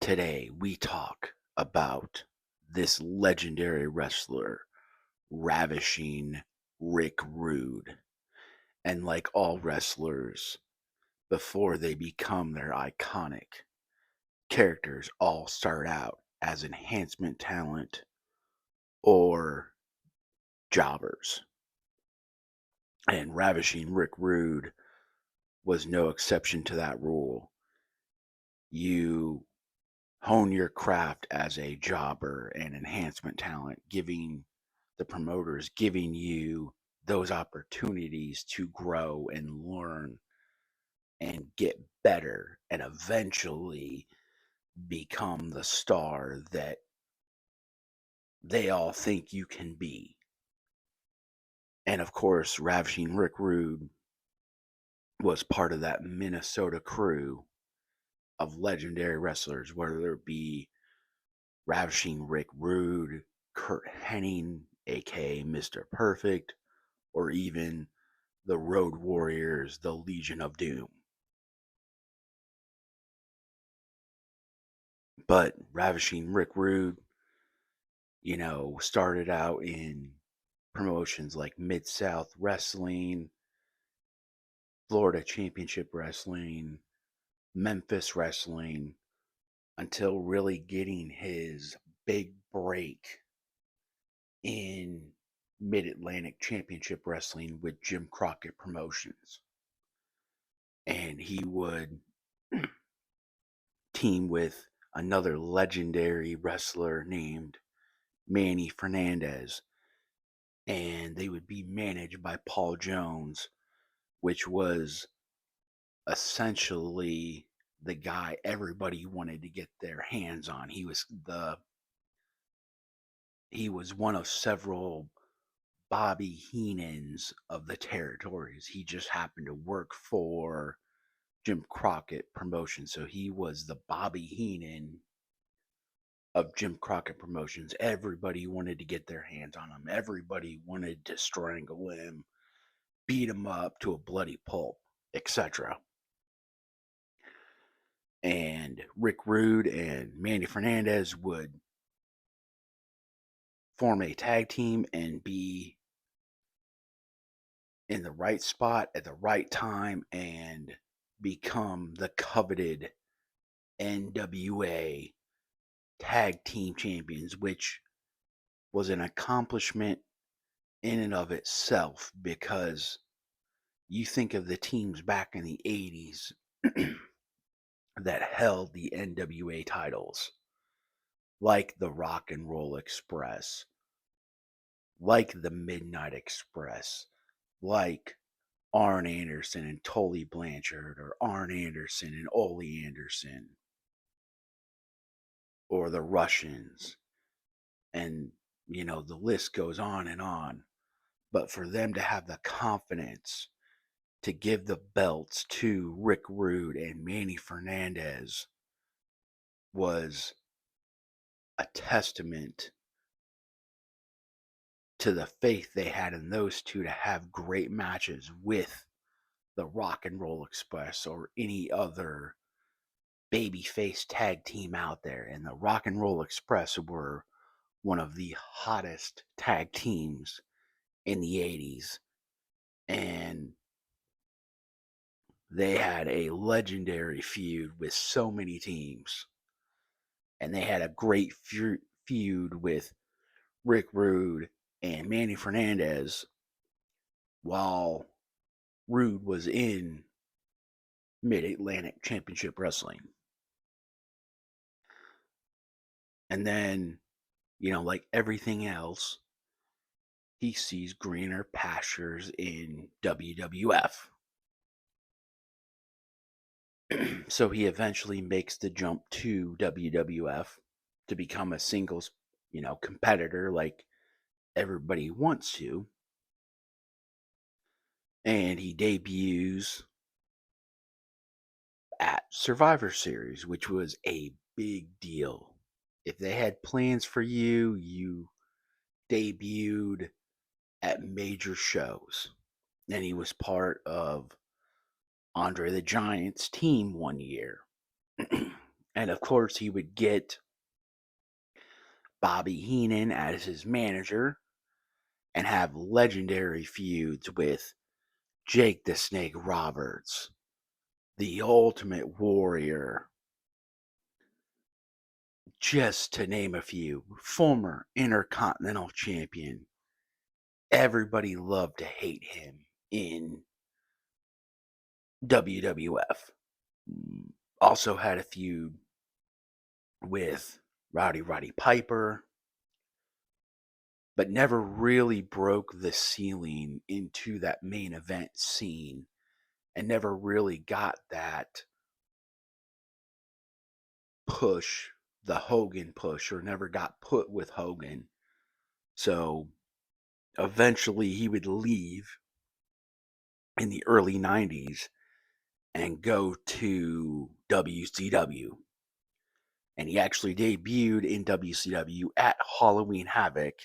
Today, we talk about this legendary wrestler, Ravishing Rick Rude. And like all wrestlers, before they become their iconic characters, all start out as enhancement talent or jobbers. And Ravishing Rick Rude was no exception to that rule. You hone your craft as a jobber and enhancement talent, giving you those opportunities to grow and learn and get better and eventually become the star that they all think you can be. And of course, Ravishing Rick Rude was part of that Minnesota crew of legendary wrestlers, whether it be Ravishing Rick Rude, Kurt Hennig, aka Mr. Perfect, or even the Road Warriors, the Legion of Doom. But Ravishing Rick Rude, started out in promotions like Mid South Wrestling, Florida Championship Wrestling, Memphis Wrestling, until really getting his big break in Mid Atlantic Championship Wrestling with Jim Crockett Promotions. And he would team with another legendary wrestler named Manny Fernandez. And they would be managed by Paul Jones, which was essentially the guy everybody wanted to get their hands on. He was one of several Bobby Heenans of the territories. He just happened to work for Jim Crockett Promotions, so he was the Bobby Heenan of Jim Crockett Promotions. Everybody wanted to get their hands on him. Everybody wanted to strangle him, beat him up to a bloody pulp, etc. And Rick Rude and Manny Fernandez would form a tag team and be in the right spot at the right time and become the coveted NWA tag team champions, which was an accomplishment in and of itself, because you think of the teams back in the 80s that held the NWA titles, like the Rock and Roll Express, like the Midnight Express, like Arn Anderson and Tully Blanchard, or Arn Anderson and Ole Anderson, or the Russians. And, the list goes on and on. But for them to have the confidence to give the belts to Rick Rude and Manny Fernandez was a testament to the faith they had in those two to have great matches with the Rock and Roll Express or any other babyface tag team out there. And the Rock and Roll Express were one of the hottest tag teams in the 80s. And they had a legendary feud with so many teams. And they had a great feud with Rick Rude and Manny Fernandez while Rude was in Mid Atlantic Championship Wrestling. And then, like everything else, he sees greener pastures in WWF. So he eventually makes the jump to WWF to become a singles, competitor like everybody wants to. And he debuts at Survivor Series, which was a big deal. If they had plans for you, you debuted at major shows. And he was part of Andre the Giant's team one year. And of course, he would get Bobby Heenan as his manager and have legendary feuds with Jake the Snake Roberts, the Ultimate Warrior, just to name a few, former Intercontinental Champion. Everybody loved to hate him in WWF. Also had a feud with Roddy Piper, but never really broke the ceiling into that main event scene and never really got that push, the Hogan push, or never got put with Hogan. So eventually he would leave in the early 90s and go to WCW. And he actually debuted in WCW at Halloween Havoc.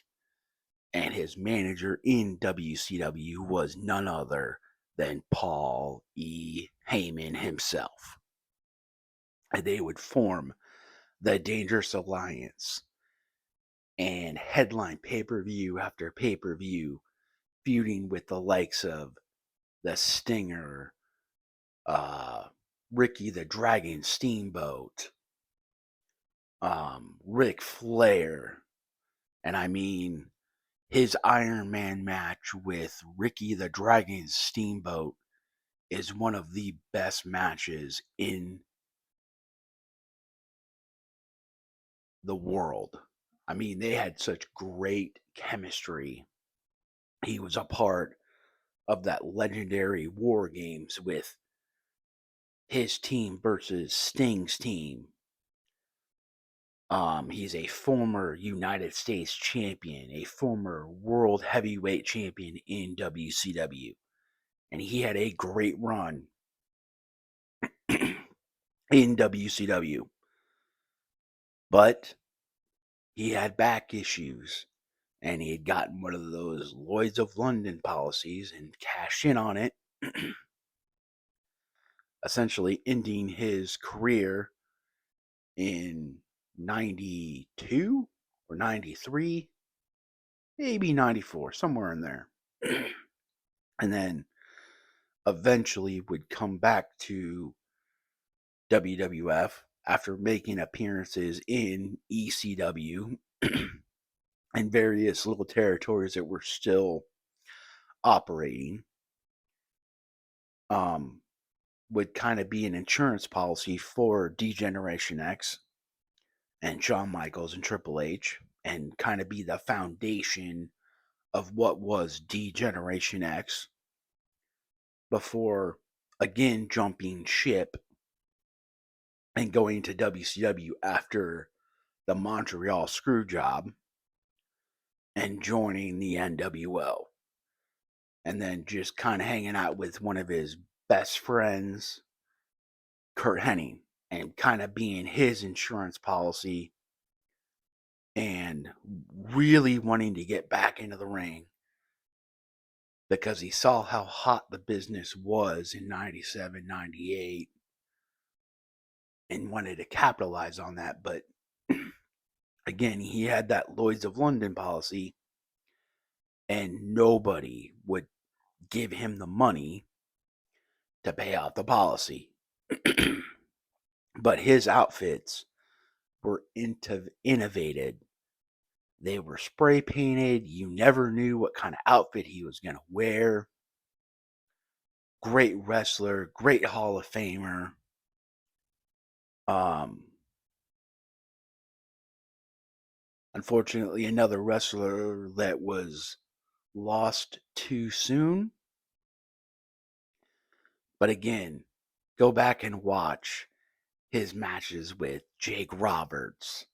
And his manager in WCW was none other than Paul E. Heyman himself. And they would form the Dangerous Alliance and headline pay-per-view after pay-per-view, feuding with the likes of the Stinger, Ricky the Dragon Steamboat, Ric Flair, and I mean his Iron Man match with Ricky the Dragon Steamboat is one of the best matches in the world. I mean, they had such great chemistry. He was a part of that legendary War Games with his team versus Sting's team. He's a former United States champion, a former world heavyweight champion in WCW, and he had a great run in WCW. But he had back issues, and he had gotten one of those Lloyds of London policies and cashed in on it, essentially ending his career in 92 or 93, maybe 94, somewhere in there. And then eventually would come back to WWF after making appearances in ECW and various little territories that were still operating. Would kind of be an insurance policy for D-Generation X and Shawn Michaels and Triple H, and kind of be the foundation of what was D-Generation X before again jumping ship and going to WCW after the Montreal screw job and joining the NWO. And then just kind of hanging out with one of his best friends, Kurt Hennig, and kind of being his insurance policy and really wanting to get back into the ring because he saw how hot the business was in 97, 98 and wanted to capitalize on that. But again, he had that Lloyds of London policy and nobody would give him the money to pay off the policy. But his outfits were innovated. They were spray painted. You never knew what kind of outfit he was going to wear. Great wrestler, great Hall of Famer. Unfortunately, another wrestler that was lost too soon. But again, go back and watch his matches with Jake Roberts,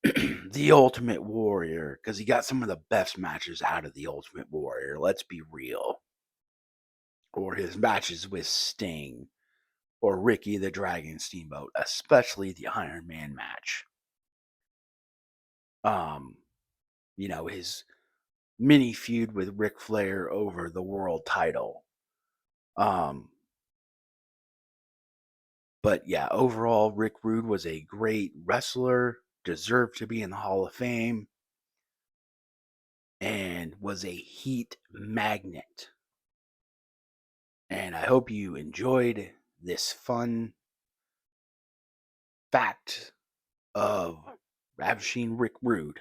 the Ultimate Warrior, because he got some of the best matches out of the Ultimate Warrior, let's be real. Or his matches with Sting, or Ricky the Dragon Steamboat, especially the Iron Man match. His mini feud with Ric Flair over the world title. But yeah, overall, Rick Rude was a great wrestler, deserved to be in the Hall of Fame, and was a heat magnet. And I hope you enjoyed this fun fact of Ravishing Rick Rude.